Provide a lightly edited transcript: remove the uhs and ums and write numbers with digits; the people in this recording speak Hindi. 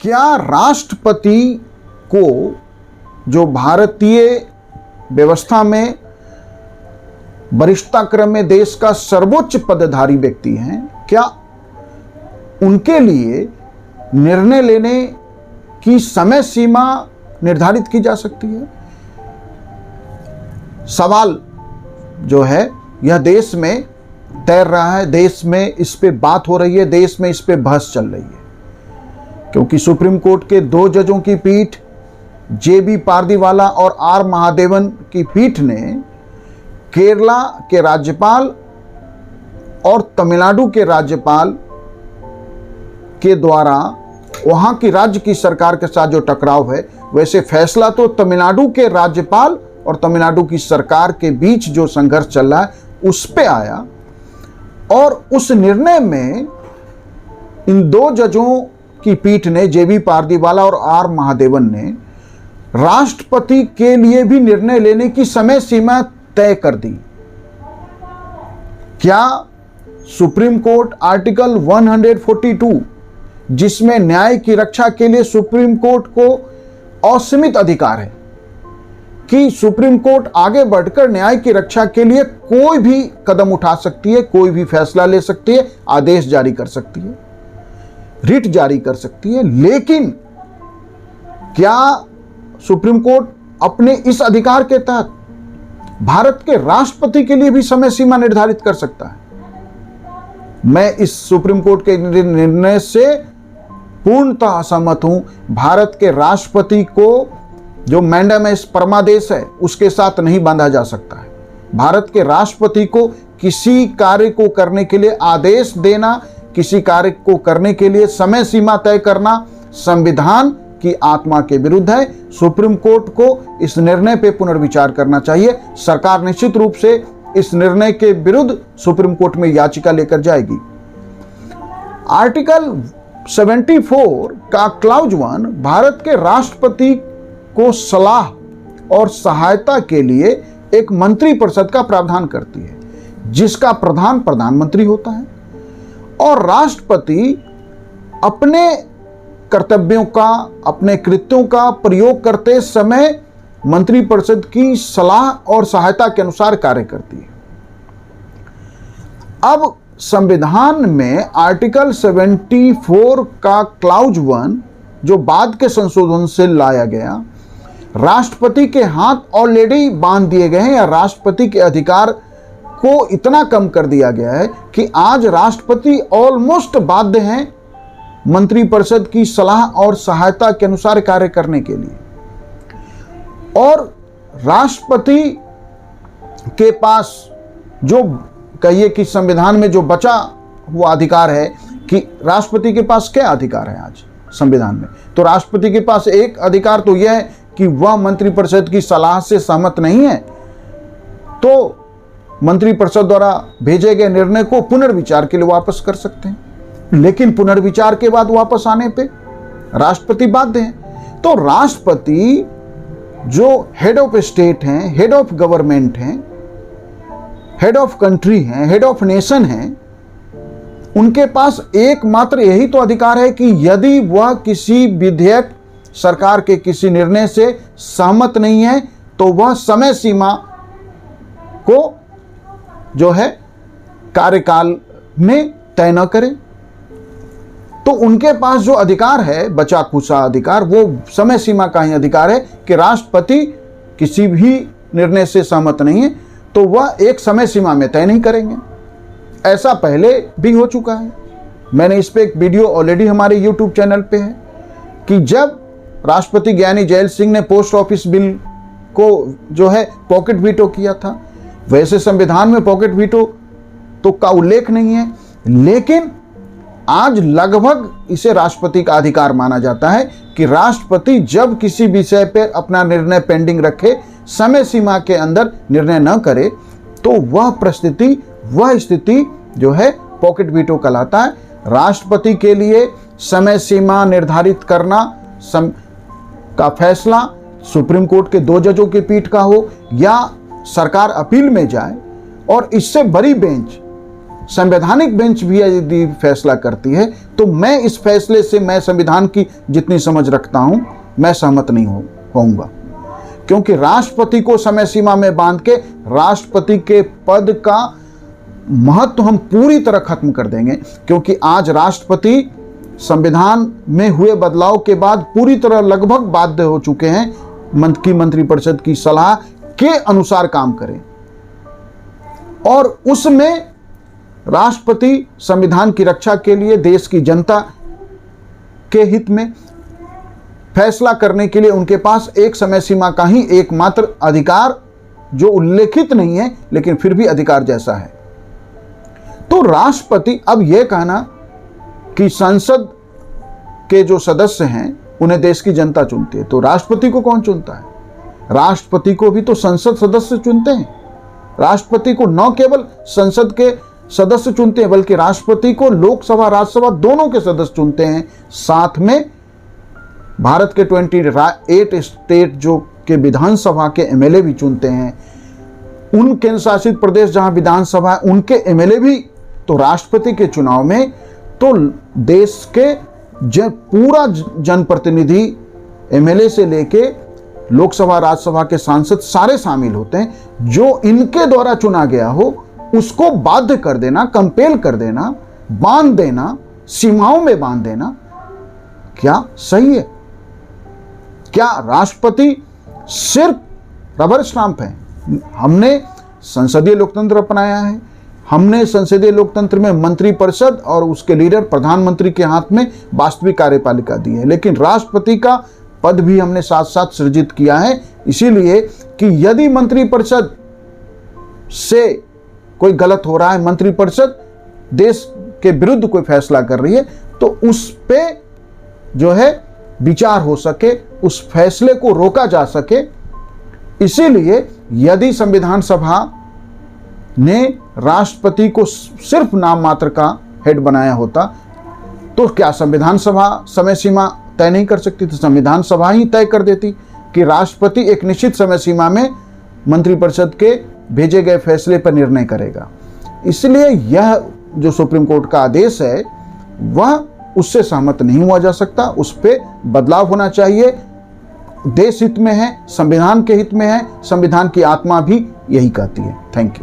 क्या राष्ट्रपति को, जो भारतीय व्यवस्था में वरिष्ठता क्रम में देश का सर्वोच्च पदधारी व्यक्ति हैं, क्या उनके लिए निर्णय लेने की समय सीमा निर्धारित की जा सकती है? सवाल जो है यह देश में तैर रहा है, देश में इस पे बात हो रही है, देश में इस पे बहस चल रही है, क्योंकि सुप्रीम कोर्ट के 2 जजों की पीठ JB पारदीवाला और R महादेवन की पीठ ने केरला के राज्यपाल और तमिलनाडु के राज्यपाल के द्वारा वहां की राज्य की सरकार के साथ जो टकराव है, वैसे फैसला तो तमिलनाडु के राज्यपाल और तमिलनाडु की सरकार के बीच जो संघर्ष चल रहा है उस पे आया, और उस निर्णय में इन 2 जजों की पीठ ने, JB पारदीवाला और R महादेवन ने, राष्ट्रपति के लिए भी निर्णय लेने की समय सीमा तय कर दी। क्या सुप्रीम कोर्ट आर्टिकल 142, जिसमें न्याय की रक्षा के लिए सुप्रीम कोर्ट को असीमित अधिकार है कि सुप्रीम कोर्ट आगे बढ़कर न्याय की रक्षा के लिए कोई भी कदम उठा सकती है, कोई भी फैसला ले सकती है, आदेश जारी कर सकती है, रिट जारी कर सकती है, लेकिन क्या सुप्रीम कोर्ट अपने इस अधिकार के तहत भारत के राष्ट्रपति के लिए भी समय सीमा निर्धारित कर सकता है? मैं इस सुप्रीम कोर्ट के निर्णय से पूर्णतः असहमत हूं। भारत के राष्ट्रपति को जो मैंडेमस परमादेश है उसके साथ नहीं बांधा जा सकता है। भारत के राष्ट्रपति को किसी कार्य को करने के लिए आदेश देना, किसी कार्य को करने के लिए समय सीमा तय करना संविधान की आत्मा के विरुद्ध है। सुप्रीम कोर्ट को इस निर्णय पे पुनर्विचार करना चाहिए। सरकार निश्चित रूप से इस निर्णय के विरुद्ध सुप्रीम कोर्ट में याचिका लेकर जाएगी। आर्टिकल 74 का क्लाउज 1 भारत के राष्ट्रपति को सलाह और सहायता के लिए एक मंत्रिपरिषद का प्रावधान करती है, जिसका प्रधान प्रधानमंत्री होता है, और राष्ट्रपति अपने कर्तव्यों का, अपने कृत्यों का प्रयोग करते समय मंत्रिपरिषद की सलाह और सहायता के अनुसार कार्य करती है। अब संविधान में आर्टिकल 74 का क्लाउज 1 जो बाद के संशोधन से लाया गया, राष्ट्रपति के हाथ ऑलरेडी बांध दिए गए हैं, या राष्ट्रपति के अधिकार को इतना कम कर दिया गया है कि आज राष्ट्रपति ऑलमोस्ट बाध्य हैं मंत्रिपरिषद की सलाह और सहायता के अनुसार कार्य करने के लिए। और राष्ट्रपति के पास जो कहिए कि संविधान में जो बचा हुआ अधिकार है, कि राष्ट्रपति के पास क्या अधिकार है आज संविधान में, तो राष्ट्रपति के पास एक अधिकार तो यह है कि वह मंत्रिपरिषद की सलाह से सहमत नहीं है तो मंत्रिपरिषद द्वारा भेजे गए निर्णय को पुनर्विचार के लिए वापस कर सकते हैं, लेकिन पुनर्विचार के बाद वापस आने पे राष्ट्रपति बाध्य हैं। तो राष्ट्रपति जो हेड ऑफ स्टेट हैं, हेड ऑफ गवर्नमेंट हैं, हेड ऑफ कंट्री हैं, हेड ऑफ नेशन हैं, उनके पास एकमात्र यही तो अधिकार है कि यदि वह किसी विधेयक, सरकार के किसी निर्णय से सहमत नहीं है तो वह समय सीमा को जो है कार्यकाल में तय न करें। तो उनके पास जो अधिकार है, बचा खुचा अधिकार, वो समय सीमा का ही अधिकार है कि राष्ट्रपति किसी भी निर्णय से सहमत नहीं है तो वह एक समय सीमा में तय नहीं करेंगे। ऐसा पहले भी हो चुका है। मैंने इस पे एक वीडियो ऑलरेडी हमारे YouTube चैनल पे है कि जब राष्ट्रपति ज्ञानी जैल सिंह ने पोस्ट ऑफिस बिल को जो है पॉकेट वीटो किया था, वैसे संविधान में पॉकेट वीटो तो का उल्लेख नहीं है, लेकिन आज लगभग इसे राष्ट्रपति का अधिकार माना जाता है कि राष्ट्रपति जब किसी विषय पर अपना निर्णय पेंडिंग रखे, समय सीमा के अंदर निर्णय न करे, तो वह स्थिति जो है पॉकेट वीटो कहलाता है। राष्ट्रपति के लिए समय सीमा निर्धारित करना का फैसला सुप्रीम कोर्ट के 2 जजों की पीठ का हो या सरकार अपील में जाए और इससे बड़ी बेंच संवैधानिक बेंच भी यदि फैसला करती है तो मैं इस फैसले से, मैं संविधान की जितनी समझ रखता हूं, मैं सहमत नहीं होऊंगा। क्योंकि राष्ट्रपति को समय सीमा में बांध के राष्ट्रपति के पद का महत्व हम पूरी तरह खत्म कर देंगे। क्योंकि आज राष्ट्रपति संविधान में हुए बदलाव के बाद पूरी तरह लगभग बाध्य हो चुके हैं की मंत्रिपरिषद की सलाह के अनुसार काम करें, और उसमें राष्ट्रपति संविधान की रक्षा के लिए देश की जनता के हित में फैसला करने के लिए उनके पास एक समय सीमा का ही एकमात्र अधिकार, जो उल्लेखित नहीं है लेकिन फिर भी अधिकार जैसा है। तो राष्ट्रपति, अब यह कहना कि संसद के जो सदस्य हैं उन्हें देश की जनता चुनती है, तो राष्ट्रपति को कौन चुनता है? राष्ट्रपति को भी तो संसद सदस्य चुनते हैं। राष्ट्रपति को न केवल संसद के सदस्य चुनते हैं बल्कि राष्ट्रपति को लोकसभा राज्यसभा दोनों के सदस्य चुनते हैं। साथ में भारत के 28 स्टेट जो के विधानसभा के एमएलए भी चुनते हैं। उन केंद्र शासित प्रदेश जहां विधानसभा है उनके एमएलए भी तो राष्ट्रपति के चुनाव में तो देश के पूरा जनप्रतिनिधि एमएलए से लेके लोकसभा राज्यसभा के सांसद सारे शामिल होते हैं। जो इनके द्वारा चुना गया हो उसको बाध्य कर देना, कंपेल कर देना, बांध देना, सीमाओं में बांध देना, क्या सही है? क्या राष्ट्रपति सिर्फ रबर स्टांप है? हमने संसदीय लोकतंत्र अपनाया है। हमने संसदीय लोकतंत्र में मंत्रिपरिषद और उसके लीडर प्रधानमंत्री के हाथ में वास्तविक कार्यपालिका दी है, लेकिन राष्ट्रपति का पद भी हमने साथ साथ सृजित किया है, इसीलिए कि यदि मंत्रिपरिषद से कोई गलत हो रहा है, मंत्रिपरिषद देश के विरुद्ध कोई फैसला कर रही है, तो उस पे जो है विचार हो सके, उस फैसले को रोका जा सके। इसीलिए यदि संविधान सभा ने राष्ट्रपति को सिर्फ नाम मात्र का हेड बनाया होता तो क्या संविधान सभा समय सीमा तय नहीं कर सकती थी? संविधान सभा ही तय कर देती कि राष्ट्रपति एक निश्चित समय सीमा में मंत्रिपरिषद के भेजे गए फैसले पर निर्णय करेगा। इसलिए यह जो सुप्रीम कोर्ट का आदेश है वह उससे सहमत नहीं हुआ जा सकता, उस पर बदलाव होना चाहिए। देश हित में है, संविधान के हित में है, संविधान की आत्मा भी यही कहती है। Thank you.